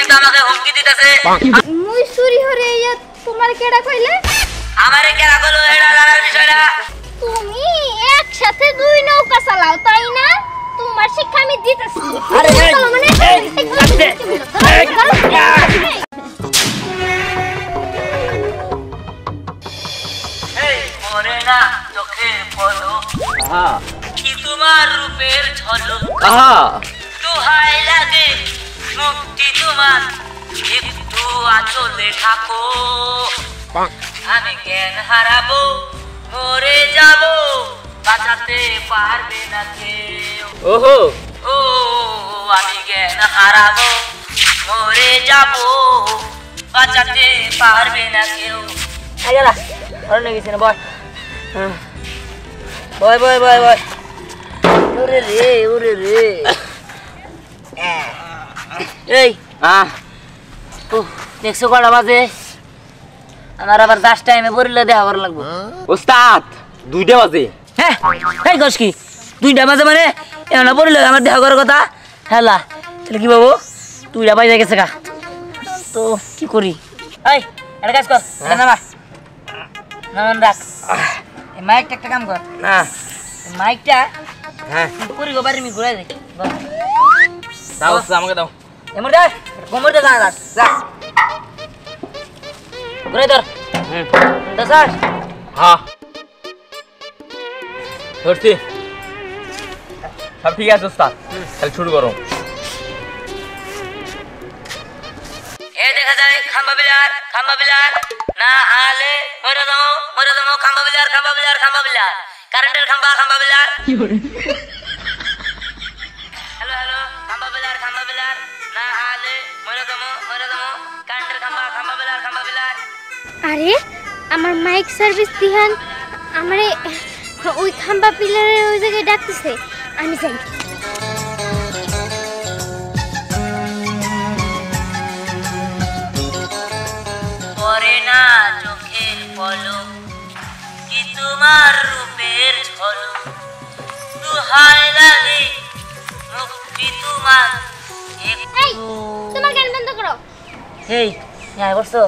কিন্তু আমাকে হুমকি দিতেছে মুই চুরি হরে ইয়া তোমার কেডা কইলে আমারে কেডা কইলো এটা জানার বিষয় না তুমি একসাথে দুই নৌকা চালাও তাই না তোমার শিক্ষা আমি দিতেছি আরে এই মরে না চোখে পলো কি তোমার রূপের ঝলক দোহাই লাগে মুক্তি তোমার একটু আঁচলে থাকো আমি জ্ঞান হারাবো মরে যাব বাঁচাতে পারবে না কেউ ওহো ও আমি জ্ঞান হারাবো মরে যাব বাঁচাতে পারবে না কেউ আইলা অন্য কিছু না বয় বয় বয় বয় ওরে রে এই দেখছো কটা বাজে আমার আবার 10 টাইমে বরিলে দেখা করা লাগবে ওস্তাদ 2টা বাজে হ্যাঁ এই কস কি 2টা বাজে মানে এমন বরিলে আমার দেখা করার কথা হেলা তাহলে কি বাবু 2টা বাজে গেছে গা তো কি করি এই এটা কাজ কর এটা নামা নামান রাখ এই মাইকটা একটা কাম কর না মাইকটা হ্যাঁ পুরি গো বাড়ি মি ঘুরাই দে দাও আমাকে দাও এমর দে কোমর দে যা ঘুরাই ধর দসাস হ্যাঁ ধরছি সব ঠিক আছে ওস্তাদ তাহলে শুরু করো এ দেখা যায় খাম্বা বিলার না আলে মরে দাও খাম্বা বিলার কারেন্টের খাম্বা বিলার হ্যালো খাম্বা বিলার না আলে মরে দাও কারেন্টের খাম্বা বিলার আরে আমার মাইক সার্ভিস দিহান আমারে ওই খাম্বা পিলারের ওই জায়গায় ডাকতেছে আমি যাই পরে না চোখের পলক কি তোমার রূপের ঝলক দুহাই লাগে মুক্তি তোমার এই তোমার গান বন্ধ করো এই হ্যাঁ বসো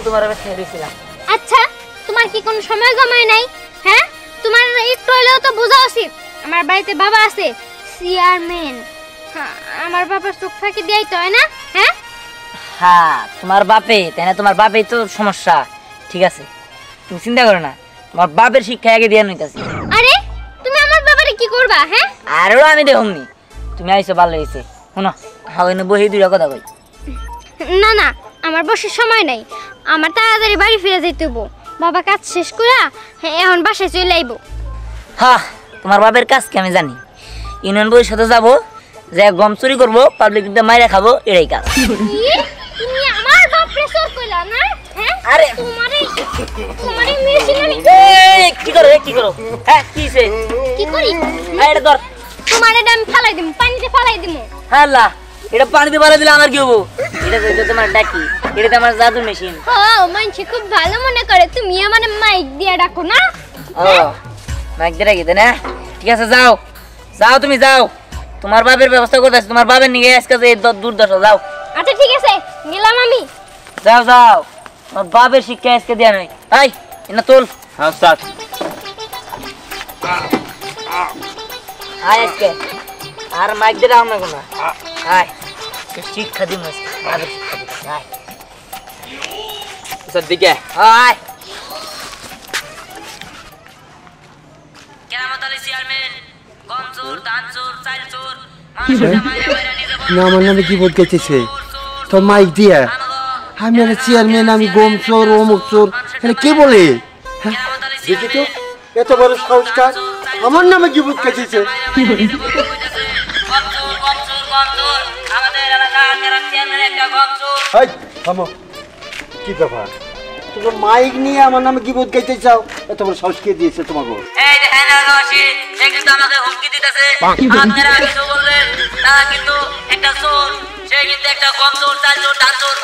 তোমার আমি ছেড়ে দিয়েছিলাম আচ্ছা তোমার কি কোনো সময় গমায় নাই হ্যাঁ তোমার একটু হলেও তো বোঝা উচিত আমার বাড়িতে বাবা আছে চেয়ারম্যান আমার বাবার চোখ ফাঁকি দেয় তো হয় না হ্যাঁ হ্যাঁ তোমার বাপে তাই না তোমার বাপেই তো সমস্যা ঠিক আছে তুমি চিন্তা করো না তোমার বাপের শিক্ষা আগে দিয়ে নিতেছি আরে তুমি আমার বাবারে কি করবা হ্যাঁ আরও আমি দেখুননি তুমি আইসো ভালো হয়েছে শোনো হাওয়াই বহি 2টা কথা কই না না আমার বসার সময় নাই আমার তাড়াতাড়ি বাড়ি ফিরে যেতে হবো বাবা কাজ শেষ করে এখন বাসায় চলে আইবো হ্যাঁ তোমার বাপের কাজ কি আমি জানি ইউনিয়ন পরিষদে যাবো যে গম চুরি করবো পাবলিক মাইরা খাবো এটাই কাজ তুমি আমার বাপরে চোর কইলা না হ্যাঁ আরে তোমারে মেরেছিল আমি এই কি করো হ্যাঁ কিছে কি করি এটা ধর তোমারে আমি ফালাই দিম পানিতে ফালাই দিম হাল্লা এটা পানিতে ফালাই দিলে আমার কি হবো এটা তো তোমার ডাকি এটা তো আমার জাদু মেশিন ও মানছি খুব ভালো মনে করে তুমি আমারে মাইক দিয়া ডাকো না ও মাইক দিয়ে রাখি না ঠিক আছে যাও তুমি যাও তোমার বাপের ব্যবস্থা করতেছি তোমার বাপের নিয়ে আজকে যে দুর্দশা যাও আচ্ছা ঠিক আছে গেলাম আমি যাও তোমার বাপের শিক্ষা আজকে দেয়া নাই এই না তোল হ্যাঁ ওস্তাদ আয় আজকে আর মাইক দিয়ে রাও না কোনো আয় শিক্ষা দিন বাপের শিক্ষা দিন আয় ওস্তাদ দিকে আয় কেরামত আলী চেয়ারম্যান গম চোর ধান চোর চাল চোর না আমার নামে কি বোধ করতেছে তো মাইক দিয়া আমি আর চেয়ারম্যান আমি গম চোর অমুক চোর এটা কে বলে দেখি তো এত বড় সংস্কার আমার নামে কি বোধ করতেছে কি ব্যাপার তুমি মাইক নিয়ে আমার নামে কি বোধ গাইতে চাও এত বড় সাহস কে দিয়েছে তোমাকে এই দেখেন আগাশি সে কিন্তু আমাকে হুমকি দিতেছে আপনারা কিছু বললেন না কিন্তু একটা চোর সে কিন্তু একটা কম চোর চাল চোর ধান চোর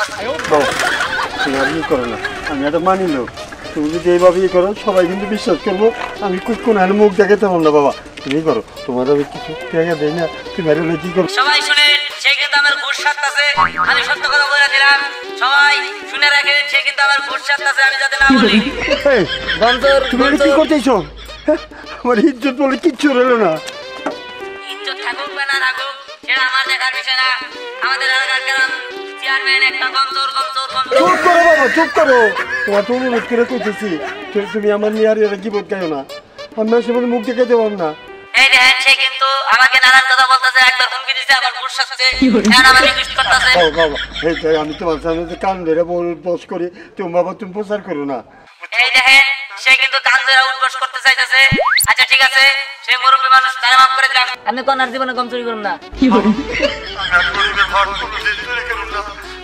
তুমি আর করো না আমি এটা মানি লো তুমি যদি এইভাবেই করো সবাই কিন্তু বিশ্বাস করবো আমি কোন আর মুখ দেখাতে পারবো না বাবা তুমি করো তোমার আমি কিছু জায়গা দেই না তুমি আর কি করো সবাই শুনেন সে কিন্তু আমার ঘুষ সারতাছে আমি সত্য কথা বলে দিলাম সবাই শুনে রাখেন সে কিন্তু আমার ঘুষ সারতাছে আমি যাতে না বলি এই, গঞ্জর তুমি এটা কি করতেছো আমার ইজ্জত বলে কিচ্ছু রইলো না ইজ্জত থাকুক বা না থাকুক সেটা আমার দেখার বিষয় না আমাদের এলাকার গ্রাম চেয়ারম্যান একটা গঞ্জর চুপ করো বাবা চুপ করো তোমার তো অনুরোধ করে কইতেছি তুমি আমার নিয়ে আর এরা গিবত গাইও না আমি সে মুখ দেখে দেবো না এই দেখেন সে কিন্তু আমাকে নানান কথা বলতেছে একবার হুমকি দিছে আবার ঘুষ সারছে এখন আমার রিকোয়েস্ট করতেছে বাবা এই যে আমি তোমার সামনে যে কান ধরে বস করি তুমি বাবা তুমি প্রচার করো না এই দেখেন সে কিন্তু কান ধরে উঠবস করতে চাইতেছে আচ্ছা ঠিক আছে সে মুরব্বী মানুষ তারা মাফ করে দিলাম আমি কোনার জীবনে কম চুরি করব না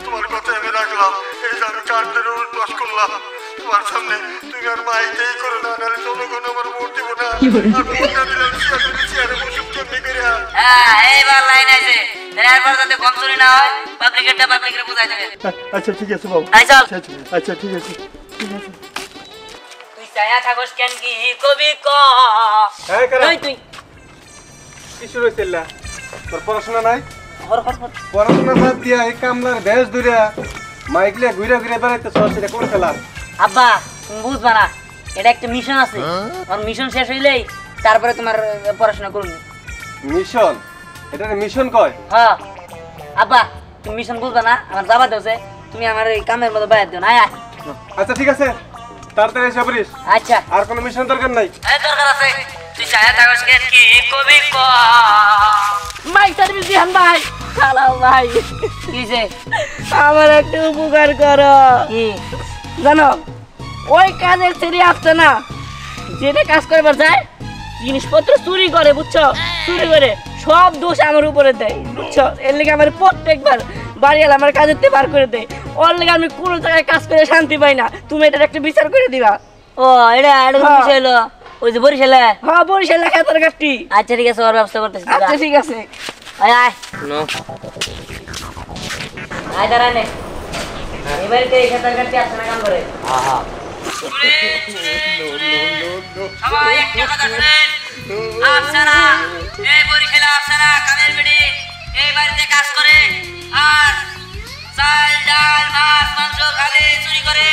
তোমার কথা আমি রাখলাম এই যে আমি কান ধরে উঠবস করলাম তোমার সামনে তুমি আর মাইতেই করো না নাহলে জনগণ আমার ভোট দিব না আর ভোট না দিলে আমি চেয়ারে বসে কেমনি করে হ্যাঁ এইবার লাইন আছে এরপর যাতে কম চুরি না হয় পাবলিকেরটা পাবলিকের বুঝাই দেবে আচ্ছা ঠিক আছে বাবু আই চল আচ্ছা ঠিক আছে তুই ছায়া থাকস কেন কি কবি ক এই কারা ওই তুই কি শুরু হইছিল তোর পড়াশোনা নাই হর পড়াশোনা বাদ দিয়া এই কামলার বেশ দূরে মাইকলে ঘুরে ঘুরে বেড়াইতে সরছে কোন খেলা আব্বা তুমি বুঝবা না এটা একটা মিশন আছে আর মিশন শেষ হইলেই তারপরে তোমার পড়াশোনা করুন মিশন এটা মিশন কয় হ্যাঁ আব্বা তুমি মিশন বুঝবা না আমার যাবা দেওছে তুমি আমার এই কামের মতো বাইরে দিও না আয় আচ্ছা ঠিক আছে তাড়াতাড়ি এসে পড়িস আচ্ছা আর কোনো মিশন দরকার নাই এই দরকার আছে তুই ছায়া থাকস কেন কি কবি ক ভাই সার্ভিস দিহান ভাই চালাও ভাই কিছে আমার একটা উপকার করো কি জানো ওই কাজের ছেড়ে আসছে না যেটা কাজ করবার যায় জিনিসপত্র চুরি করে বুঝছো চুরি করে সব দোষ আমার উপরে দেয় বুঝছো এর লেগে আমার প্রত্যেকবার বাড়িওয়ালা আমার কাজের থেকে বার করে দেয় ওর লেগে আমি কোনো জায়গায় কাজ করে শান্তি পাই না তুমি এটার একটা বিচার করে দিবা ও এটা এরকম হ্যাঁ। বিষয় হলো ওই যে বরিশালে হ্যাঁ বরিশাল খেতার কাটটি আচ্ছা ঠিক আছে ওর ব্যবস্থা করতেছি আচ্ছা ঠিক আছে আয় আয় আয় দাঁড়ানে এবারে এই খেতার কাটতে আসছে না কাম করে সবাই একটা কথা শুনেন আফসানা এই বরিশালে আফসানা কামের বেড়ে এই বাড়িতে কাজ করে আর চাল ডাল মাছ মাংস খালে চুরি করে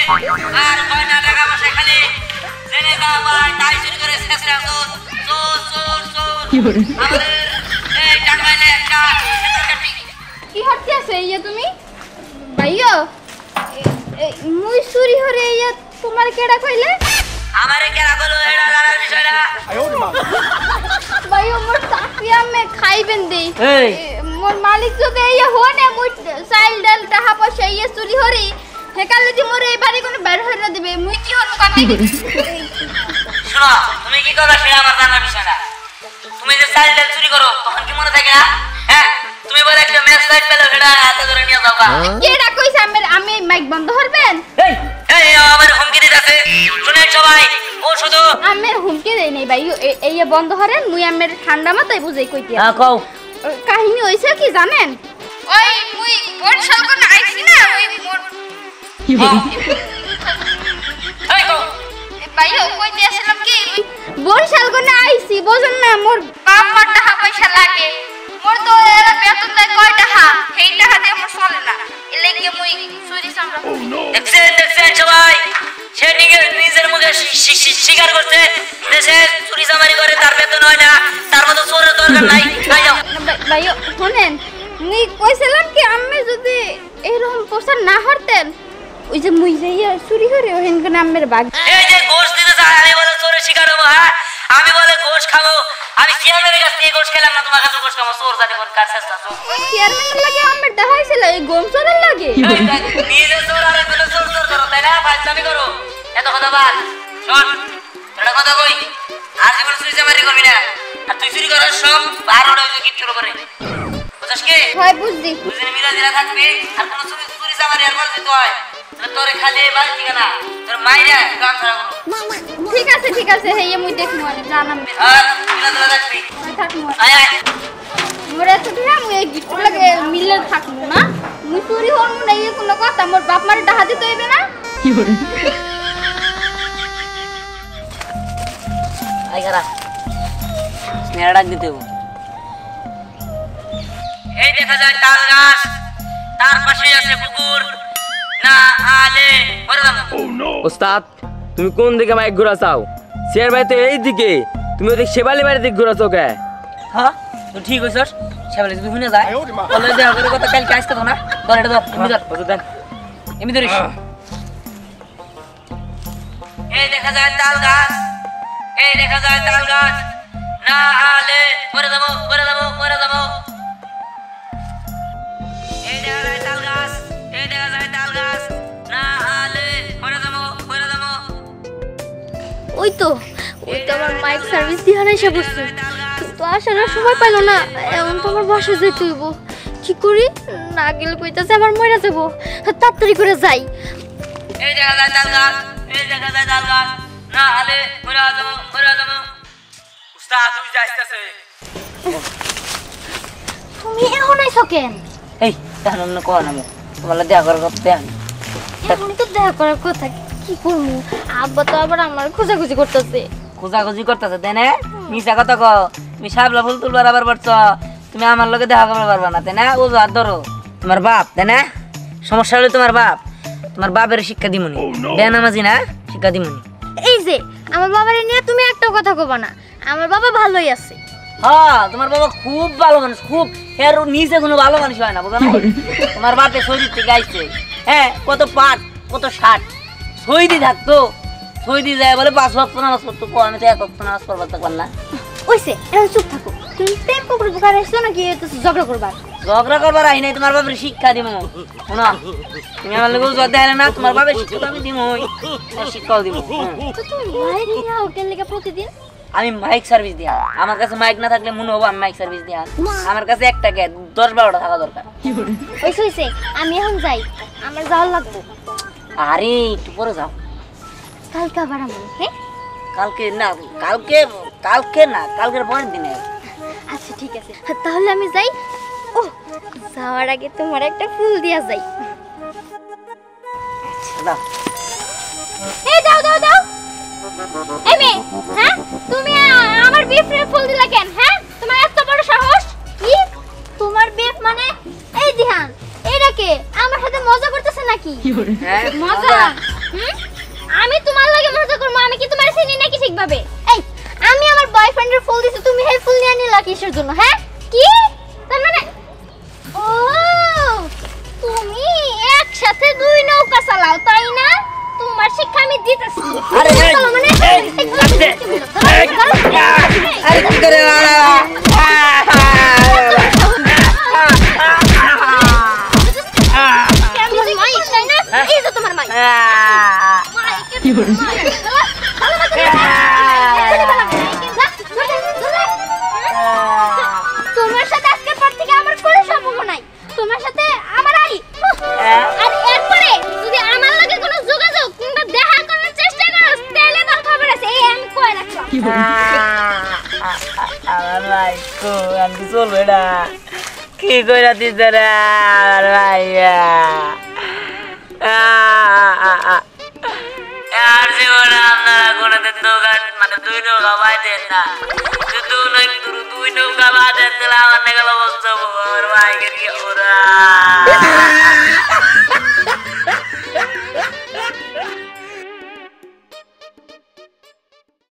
আর গয়না টাকা পয়সা খালে জেনে যা পায় তাই চুরি করে শেষরা চোর চোর চোর চোর আমাদের এই টাঙ্গাইলে একটা খেতার কাটি কি হচ্ছে আছে ইয়া তুমি ভাইও মুই চুরি হরে ইয়া তোমার কেডা কইলে আমারে কেরা বলো এটা জানার বিষয় না ভাইও মোর চাকরি আমি খাইবেন দেই এই মোর মালিক যদি ইয়া হনে মুই চাইল ডাল টাকা পয়সা ইয়া চুরি হরি হেকালে দি মোর এই বাড়ি কোন বের হইরা দিবে মুই কি হরু কামে শোনো তুমি কি করবে সেটা আমার জানার বিষয় না তুমি যে চাল ডাল চুরি করো তখন কি মনে থাকে না হ্যাঁ তুমি বলে একটা ম্যাচ লাইট পেলে সেটা হাতে ধরে নিয়ে যাও কেডা কইছে আমি মাইক বন্ধ করবেন এই এই আমার হুমকি দিতেছে শুনে সবাই ও শুধু আমের হুমকি দেই নাই ভাই এই বন্ধ হরেন মুই আমের ঠান্ডা মাথায় বুঝাই কইতি হ্যাঁ কও কাহিনী হইছে কি জানেন ওই মুই বরিশাল কোন আইছি না ওই মোর এই কও ভাইও কইতে আসলাম কি বরিশাল কোন আইছি বুঝেন না মোর বাপ মার টাকা পয়সা লাগে মোর তো এরা বেতন দেয় কয় টাকা সেই টাকা দিয়ে মোর চলে না এর লাগি মুই চুরি চামড়া করি দেখছেন সবাই সে নিজের মুখে স্বীকার করছে দেশে চুরি চামারি করে তার বেতন হয় না তার মতো চোরের দরকার নাই আই যাও ভাইও শুনেন মুই কইছিলাম কি আমি যদি এরকম প্রচার না হরতেন ওই যে মুই যাইয়া চুরি করে ওহেন কোন আমের বাগ এই যে গোশ দিতে চায় আমি বলে চোরের শিকার হবো হ্যাঁ আমি বলে গোশ খাবো আমি চেয়ারম্যানের কাছ থেকে গোশ খেলাম না তোমার কাছে গোশ খাবো চোর জানি কোন কার চেষ্টা চোর ওই চেয়ারম্যানের লাগে আমের দেখাইছিল এই গম চোরের লাগে নিজে চোর আর একজনে চোর চোর করো তাই না ফাজলামি করো এত কথা বাদ শোন একটা কথা কই আর জীবনে চুরি চামারি করবি না আর তুই চুরি করার সব বার হয়ে যাবে কিচ্ছুর উপরে বুঝছিস কি হয় বুঝছি দুজনে মিলা দিলা থাকবি আর কোনো চুরি চুরি চামারি আর করে দিতে হয় তাহলে তোরে খালি বাড়ি থেকে না তোর মাইরা গান ছাড়া করো ঠিক আছে হেয়ে মুই দেখমু আনে জানাম আর মিলা দিলা থাকবি থাকমু আয় আয় মোরে তো দিয়া মুই এই গিফট লাগে মিলে থাকমু না মুই চুরি হরমু না এই কোনো কথা মোর বাপ মারে টাকা দিতে হইবে না আই খারা স্নেহা ডাক দিতে হবো এই দেখা যায় তাল গাছ, তার পাশেই আছে পুকুর, না আলে মরে যাবো। ওস্তাদ তুমি কোন দিকে মাইক ঘোরাছাও? শেয়ার বাড়িতে এই দিকে, তুমি ওদিকে শেবালি বাড়ির দিকে ঘোরাছো কে? হ্যাঁ তুই ঠিক হইছস, সেবেলে যদি শুনে যায় তাহলে দেখা করে কথা কালকে আসতে তো না, তোর এটা ধর এমনি ধর ওটা দেন। এমনি ধরিস। এই দেখা যায় তাল গাছ, এই দেখা যায় তাল গাছ, না আলে মরে যাবো মরে যাবো মরে যাবো। এই দেখা যায় তাল গাছ, এই দেখা যায় তাল গাছ, না আলে মরে যাবো মরে যাবো। ওই তো আমার মাইক সার্ভিস দিয়ে এসে বসছে, কিন্তু আসার আর সময় পাইল না। এখন তো আমার বাসা যেতে হইব, কি করি? না গেলে কইতাছে আবার মরে যাবো, তাড়াতাড়ি করে যাই। এই দেখা যায় তাল গাছ, এই দেখা যায় তাল গাছ, না আলে মরে যাবো মরে যাবো। ওস্তাদ তুমি যাইতাছে। তুমি এখন আইছো কেন? এই তাহলে অন্য কোয়া নামো, তোমার দেখা করার কথা দেখ। এখন তো দেখা করার কথা, কি করবো? আব্বা তো আবার আমার খোঁজাখুঁজি করতেছে। খোঁজাখুঁজি করতেছে তাই না? মিশা কথা কও, তুমি সাবলা ফুল তুলবার আবার পারছো, তুমি আমার লগে দেখা করতে পারবা না তাই না? ও হাত ধরো, তোমার বাপ তাই না? সমস্যা হলে তোমার বাপ, তোমার বাপের শিক্ষা দিমুনি, বেনামাজি না শিক্ষা দিমুনি। এই যে আমার বাবারে নিয়ে তুমি একটা কথা কবা না, আমার বাবা ভালোই আছে। হ্যাঁ তোমার বাবা খুব ভালো মানুষ, খুব, এর নিচে কোনো ভালো মানুষ হয় না, বুঝো না? তোমার বাপে শরীর থেকে আইছে, হ্যাঁ কত পাট কত ষাট সইদি থাকতো, সইদি যায় বলে 5 ওয়াক্ত নামাজ পড়তো, আমি তো 1 ওয়াক্ত নামাজ পড়বার থাকলাম না। ওইসে এখন চুপ থাকো, তুমি প্রেম করে বুকার আসছো নাকি ঝগড়া করবা? ঝগড়া করবার আই নাই, তোমার বাপের শিক্ষা দিব। শোনো তুমি আমার লোক জোর দেয় না, তোমার বাপের শিক্ষা আমি দিব, শিক্ষাও দিব। তো তুমি মাইক নিয়ে আও কেন লেগে প্রতিদিন? আমি মাইক সার্ভিস দিয়া, আমার কাছে মাইক না থাকলে মনে হবো আমি মাইক সার্ভিস দিয়া। আমার কাছে একটা কে 10-12টা থাকা দরকার। ওইসে আমি এখন যাই, আমার যাওয়ার লাগবো। আরে একটু পরে যাও, কালকে আবার আমি, হ্যাঁ? কালকে না, কালকে না, কালকের পরের দিনে। আচ্ছা ঠিক আছে, তাহলে আমি যাই। ও যাওয়ার আগে তোমার একটা ফুল দিয়া যাই। দাও। এই দাও দাও দাও। এই মেয়ে, হ্যাঁ তুমি আমার বিফরে ফুল দিলা কেন? হ্যাঁ তোমার এত বড় সাহস? কি তোমার বিফ মানে? এই দিহান এইটা কে? আমার সাথে মজা করতেছে নাকি? হ্যাঁ মজা? আমি তোমার লাগে মজা করব? আমি কি তোমার চিনি নাকি ঠিকভাবে? এই আমি আমার বয়ফ্রেন্ডের ফুল দিছি, তুমি এই ফুল নিয়ে নিলা কিসের জন্য? হ্যাঁ কি তার মানে? ও তুমি একসাথে 2 নৌকা চালাও তাই না? তোমার শিক্ষা আমি দিতেছি। আরে এই, মানে এই, আরে কি করে এই যে তোমার মাই তোমার সাথে আজকের পর থেকে আমার কোনো সম্পর্ক নাই, তোমার সাথে আমার আই। আর এরপরে যদি আমার লগে কোনো যোগাযোগ কিংবা দেখা করার চেষ্টা করো তাহলে তোর খবর আছে, এই আমি কই রাখলাম। আমার ভাই কো আমি চলবে না, কি কইরা দিতে রে আমার ভাইয়া। আর জীবনে আপনারা কোনোদিন দোকান মানে 2 নৌকা বাইতেন না, 2 নৌকা বাঁধেন দিলে আমার নেগেল অবস্থা আমার ভাইকে কি ওরা